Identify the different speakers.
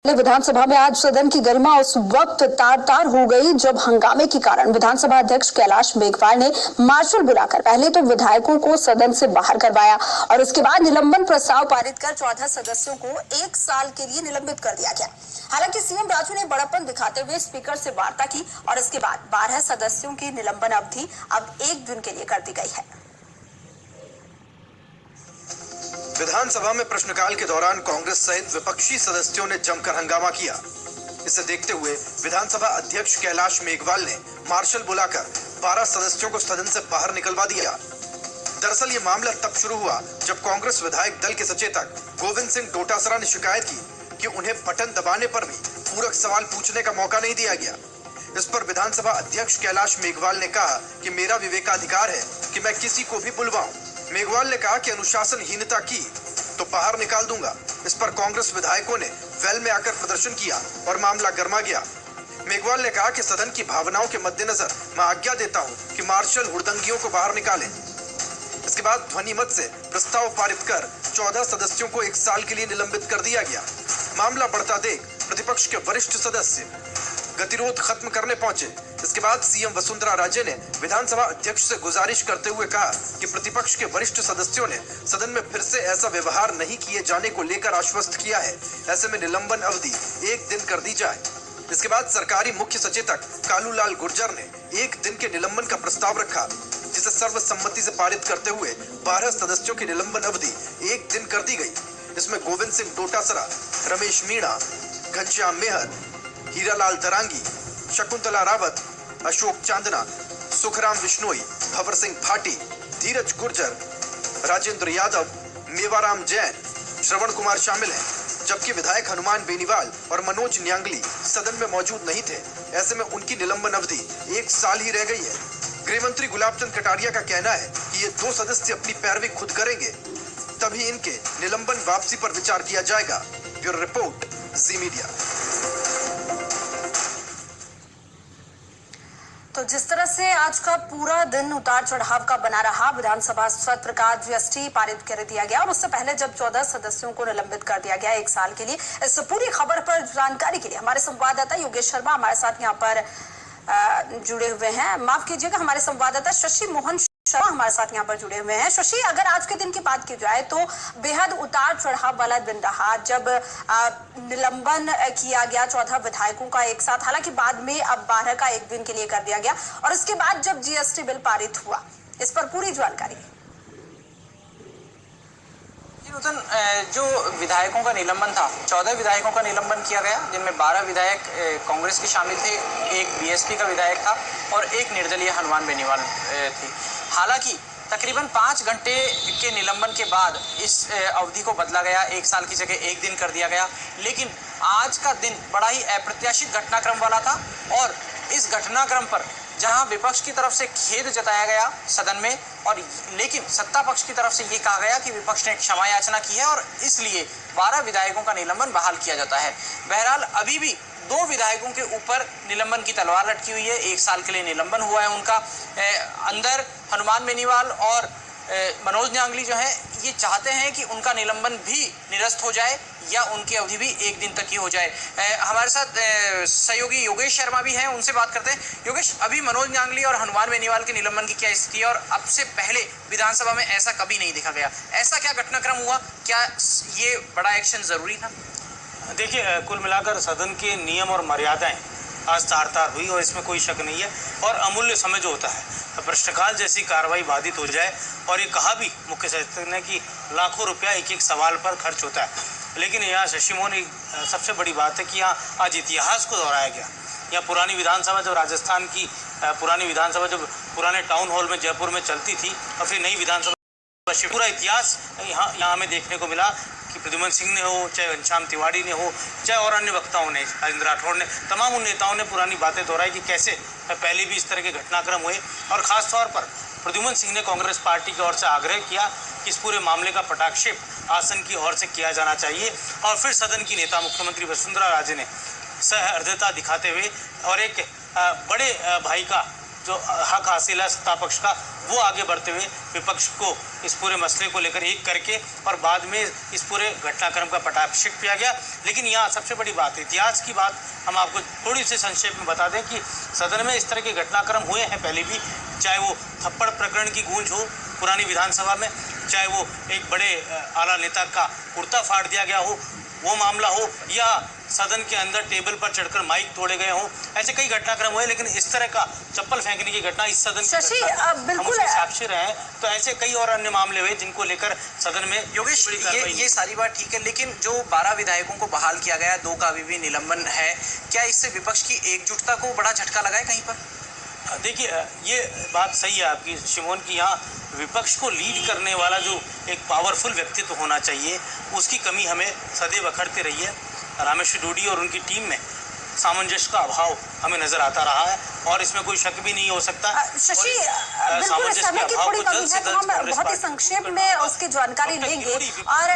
Speaker 1: विधानसभा में आज सदन की गरिमा उस वक्त तार तार हो गई जब हंगामे के कारण विधानसभा अध्यक्ष कैलाश मेघवाल ने मार्शल बुलाकर पहले तो विधायकों को सदन से बाहर करवाया और उसके बाद निलंबन प्रस्ताव पारित कर 14 सदस्यों को 1 साल के लिए निलंबित कर दिया गया। हालांकि सीएम राजू ने बड़प्पन दिखाते हुए स्पीकर से वार्ता की और इसके बाद 12 सदस्यों की निलंबन अवधि अब 1 दिन के लिए कर दी गई है।
Speaker 2: विधानसभा में प्रश्नकाल के दौरान कांग्रेस सहित विपक्षी सदस्यों ने जमकर हंगामा किया। इसे देखते हुए विधानसभा अध्यक्ष कैलाश मेघवाल ने मार्शल बुलाकर 12 सदस्यों को सदन से बाहर निकलवा दिया। दरअसल ये मामला तब शुरू हुआ जब कांग्रेस विधायक दल के सचेतक गोविंद सिंह डोटासरा ने शिकायत की कि उन्हें बटन दबाने पर भी पूरक सवाल पूछने का मौका नहीं दिया गया। इस पर विधानसभा अध्यक्ष कैलाश मेघवाल ने कहा कि मेरा विवेकाधिकार है कि मैं किसी को भी बुलवाऊं। मेघवाल ने कहा कि अनुशासनहीनता की तो बाहर निकाल दूंगा। इस पर कांग्रेस विधायकों ने वेल में आकर प्रदर्शन किया और मामला गर्मा गया। मेघवाल ने कहा कि सदन की भावनाओं के मद्देनजर मैं आज्ञा देता हूं कि मार्शल हुड़दंगियों को बाहर निकालें। इसके बाद ध्वनि मत से प्रस्ताव पारित कर 14 सदस्यों को 1 साल के लिए निलंबित कर दिया गया। मामला बढ़ता देख प्रतिपक्ष के वरिष्ठ सदस्य गतिरोध खत्म करने पहुंचे। इसके बाद सीएम वसुंधरा राजे ने विधानसभा अध्यक्ष से गुजारिश करते हुए कहा कि प्रतिपक्ष के वरिष्ठ सदस्यों ने सदन में फिर से ऐसा व्यवहार नहीं किए जाने को लेकर आश्वस्त किया है। ऐसे में निलंबन अवधि 1 दिन कर दी जाए। इसके बाद सरकारी मुख्य सचेतक कालूलाल गुर्जर ने 1 दिन के निलंबन का प्रस्ताव रखा, जिसे सर्वसम्मति से पारित करते हुए 12 सदस्यों की निलंबन अवधि 1 दिन कर दी गई। इसमें गोविंद सिंह डोटासरा, रमेश मीणा, घनश्याम मेहर, हीरालाल दरांगी, शकुंतला रावत, अशोक चांदना, सुखराम बिश्नोई, भवर सिंह भाटी, धीरज गुर्जर, राजेंद्र यादव, मेवाराम जैन, श्रवण कुमार शामिल हैं। जबकि विधायक हनुमान बेनीवाल और मनोज न्यांगली सदन में मौजूद नहीं थे। ऐसे में उनकी निलंबन अवधि 1 साल ही रह गई है। गृह मंत्री गुलाब चंद कटारिया का कहना है कि ये 2 सदस्य अपनी पैरवी खुद करेंगे, तभी इनके निलंबन वापसी पर विचार किया जाएगा। ब्यूरो रिपोर्ट, जी मीडिया।
Speaker 1: तो जिस तरह से आज का पूरा दिन उतार चढ़ाव का बना रहा, विधानसभा सत्र का जीएसटी पारित कर दिया गया और उससे पहले जब 14 सदस्यों को निलंबित कर दिया गया 1 साल के लिए। इस पूरी खबर पर जानकारी के लिए हमारे संवाददाता योगेश शर्मा हमारे साथ यहाँ पर जुड़े हुए हैं। माफ कीजिएगा, हमारे संवाददाता शशि मोहन शर्मा हमारे साथ यहाँ पर जुड़े हुए हैं। शशि, अगर आज के दिन की बात की जाए तो बेहद उतार चढ़ाव वाला दिन रहा जब निलंबन किया गया 14 विधायकों का एक साथ। हालांकि बाद में अब 12 का 1 दिन के लिए कर दिया गया और इसके बाद जब जीएसटी बिल पारित हुआ, इस पर पूरी जानकारी।
Speaker 3: जो विधायकों का निलंबन था, 14 विधायकों का निलंबन किया गया, जिनमें 12 विधायक कांग्रेस के शामिल थे, 1 बीएसपी का विधायक था और 1 निर्दलीय हनुमान बेनीवाल थी। हालांकि तकरीबन 5 घंटे के निलंबन के बाद इस अवधि को बदला गया, 1 साल की जगह 1 दिन कर दिया गया। लेकिन आज का दिन बड़ा ही अप्रत्याशित घटनाक्रम वाला था और इस घटनाक्रम पर जहां विपक्ष की तरफ से खेद जताया गया सदन में और लेकिन सत्ता पक्ष की तरफ से ये कहा गया कि विपक्ष ने क्षमा याचना की है और इसलिए 12 विधायकों का निलंबन बहाल किया जाता है। बहरहाल अभी भी 2 विधायकों के ऊपर निलंबन की तलवार लटकी हुई है। 1 साल के लिए निलंबन हुआ है उनका। अंदर हनुमान बेनीवाल और मनोज न्यांगली जो है ये चाहते हैं कि उनका निलंबन भी निरस्त हो जाए या उनकी अवधि भी 1 दिन तक ही हो जाए। हमारे साथ सहयोगी योगेश शर्मा भी हैं, उनसे बात करते हैं। योगेश, अभी मनोज न्यांगली और हनुमान बेनीवाल के निलंबन की क्या स्थिति है और अब से पहले विधानसभा में ऐसा कभी नहीं देखा गया, ऐसा क्या घटनाक्रम हुआ? क्या ये बड़ा एक्शन जरूरी था?
Speaker 4: देखिए, कुल मिलाकर सदन के नियम और मर्यादाएं आज तार-तार हुई और इसमें कोई शक नहीं है। और अमूल्य समय जो होता है तो प्रश्नकाल जैसी कार्रवाई बाधित हो जाए, और ये कहा भी मुख्य सचेतक ने कि लाखों रुपया एक सवाल पर खर्च होता है। लेकिन यहाँ शशि मोहन सबसे बड़ी बात है कि यहाँ आज इतिहास को दोहराया गया। यहाँ पुरानी विधानसभा जब राजस्थान की पुरानी विधानसभा जब पुराने टाउन हॉल में जयपुर में चलती थी और फिर नई विधानसभा, पूरा इतिहास यहाँ हमें देखने को मिला कि प्रद्युमन सिंह ने हो, चाहे घनश्याम तिवारी ने हो, चाहे और अन्य वक्ताओं ने, राजेंद्र राठौड़ ने, तमाम उन नेताओं ने पुरानी बातें दोहराई कि कैसे पहले भी इस तरह के घटनाक्रम हुए। और ख़ास तौर पर प्रद्युमन सिंह ने कांग्रेस पार्टी की ओर से आग्रह किया कि इस पूरे मामले का पटाक्षेप आसन की ओर से किया जाना चाहिए। और फिर सदन की नेता मुख्यमंत्री वसुंधरा राजे ने सहृदयता दिखाते हुए और एक बड़े भाई का जो हक हासिल है सत्ता पक्ष का, वो आगे बढ़ते हुए विपक्ष को इस पूरे मसले को लेकर एक करके और बाद में इस पूरे घटनाक्रम का पटाक्षेप किया गया। लेकिन यहाँ सबसे बड़ी बात, इतिहास की बात हम आपको थोड़ी सी संक्षेप में बता दें कि सदन में इस तरह के घटनाक्रम हुए हैं पहले भी, चाहे वो थप्पड़ प्रकरण की गूंज हो पुरानी विधानसभा में, चाहे वो एक बड़े आला नेता का कुर्ता फाड़ दिया गया हो वो मामला हो, या सदन के अंदर टेबल पर चढ़कर माइक तोड़े गए हों, ऐसे कई घटनाक्रम हुए। लेकिन इस तरह का चप्पल फेंकने की घटना इस सदन
Speaker 1: शशि बिल्कुल
Speaker 4: साक्षी रहे हैं, तो ऐसे कई और अन्य मामले हुए जिनको लेकर सदन में
Speaker 3: योगेश ये सारी बात ठीक है, लेकिन जो 12 विधायकों को बहाल किया गया, 2 का अभी भी निलंबन है, क्या इससे विपक्ष की एकजुटता को बड़ा झटका लगा है कहीं पर?
Speaker 4: देखिए, ये बात सही है आपकी शिमोन की, यहाँ विपक्ष को लीड करने वाला जो एक पावरफुल व्यक्तित्व होना चाहिए उसकी कमी हमें सदैव अखड़ती रही है। रामेश्वर डूडी और उनकी टीम में सामंजस्य का अभाव हमें नजर आता रहा है और इसमें कोई शक भी नहीं हो सकता।
Speaker 1: शशि बिल्कुल समय की थोड़ी कमी है, तो हम बहुत ही संक्षेप में उसकी जानकारी लेंगे। और